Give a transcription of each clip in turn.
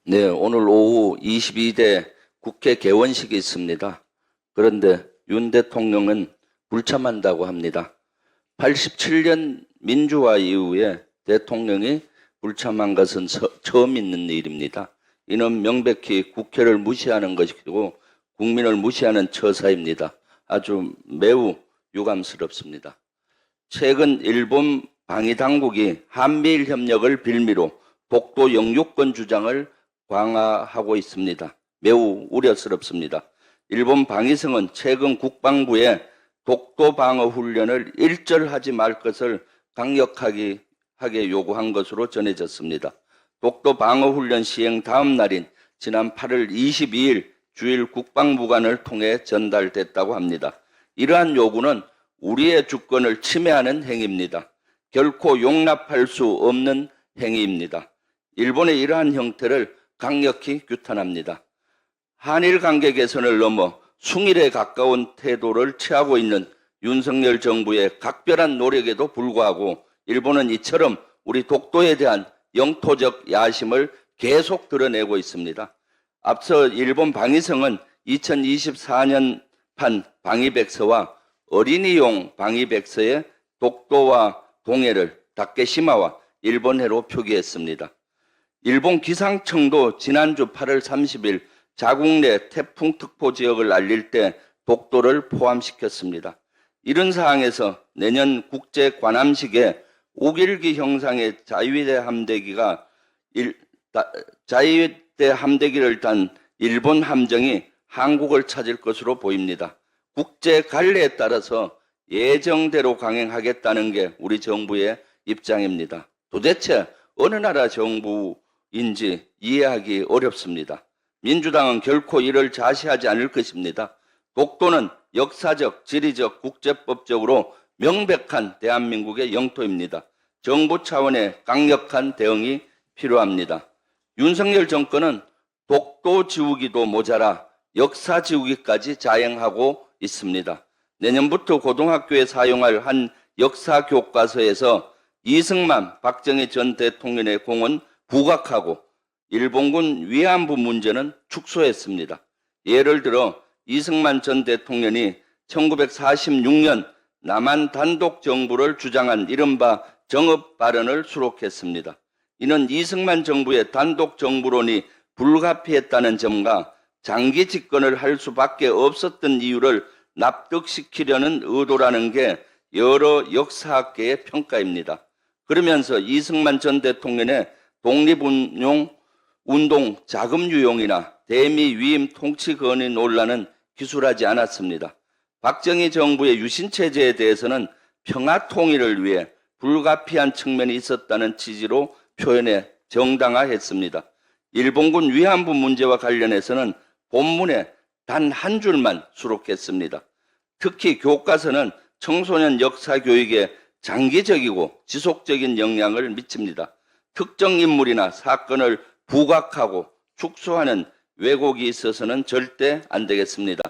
네, 오늘 오후 22대 국회 개원식이 있습니다. 그런데 윤 대통령은 불참한다고 합니다. 87년 민주화 이후에 대통령이 불참한 것은 처음 있는 일입니다. 이는 명백히 국회를 무시하는 것이고 국민을 무시하는 처사입니다. 아주 매우 유감스럽습니다. 최근 일본 방위당국이 한미일 협력을 빌미로 독도 영유권 주장을 강화하고 있습니다. 매우 우려스럽습니다. 일본 방위성은 최근 국방부에 독도 방어 훈련을 일절하지 말 것을 강력하게 요구한 것으로 전해졌습니다. 독도 방어 훈련 시행 다음 날인 지난 8월 22일 주일 국방부관을 통해 전달됐다고 합니다. 이러한 요구는 우리의 주권을 침해하는 행위입니다. 결코 용납할 수 없는 행위입니다. 일본의 이러한 형태를 강력히 규탄합니다. 한일 관계 개선을 넘어 숭일에 가까운 태도를 취하고 있는 윤석열 정부의 각별한 노력에도 불구하고 일본은 이처럼 우리 독도에 대한 영토적 야심을 계속 드러내고 있습니다. 앞서 일본 방위성은 2024년판 방위백서와 어린이용 방위백서의 독도와 동해를 다케시마와 일본해로 표기했습니다. 일본 기상청도 지난주 8월 30일 자국 내 태풍특보 지역을 알릴 때 독도를 포함시켰습니다. 이런 사항에서 내년 국제 관함식에 우길기 형상의 자위대 함대기를 단 일본 함정이 한국을 찾을 것으로 보입니다. 국제 관례에 따라서 예정대로 강행하겠다는 게 우리 정부의 입장입니다. 도대체 어느 나라 정부인지 이해하기 어렵습니다. 민주당은 결코 이를 자시하지 않을 것입니다. 독도는 역사적, 지리적, 국제법적으로 명백한 대한민국의 영토입니다. 정부 차원의 강력한 대응이 필요합니다. 윤석열 정권은 독도 지우기도 모자라 역사 지우기까지 자행하고 있습니다. 내년부터 고등학교에 사용할 한 역사 교과서에서 이승만, 박정희 전 대통령의 공은 부각하고 일본군 위안부 문제는 축소했습니다. 예를 들어 이승만 전 대통령이 1946년 남한 단독 정부를 주장한 이른바 정읍 발언을 수록했습니다. 이는 이승만 정부의 단독 정부론이 불가피했다는 점과 장기 집권을 할 수밖에 없었던 이유를 납득시키려는 의도라는 게 여러 역사학계의 평가입니다. 그러면서 이승만 전 대통령의 독립운동 자금 유용이나 대미 위임 통치 건의 논란은 기술하지 않았습니다. 박정희 정부의 유신체제에 대해서는 평화 통일을 위해 불가피한 측면이 있었다는 취지로 표현해 정당화했습니다. 일본군 위안부 문제와 관련해서는 본문에 단 한 줄만 수록했습니다. 특히 교과서는 청소년 역사 교육에 장기적이고 지속적인 영향을 미칩니다. 특정 인물이나 사건을 부각하고 축소하는 왜곡이 있어서는 절대 안 되겠습니다.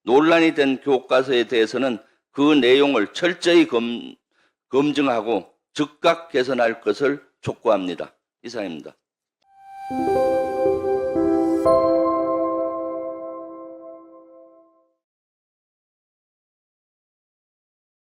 논란이 된 교과서에 대해서는 그 내용을 철저히 검증하고 즉각 개선할 것을 촉구합니다. 이상입니다.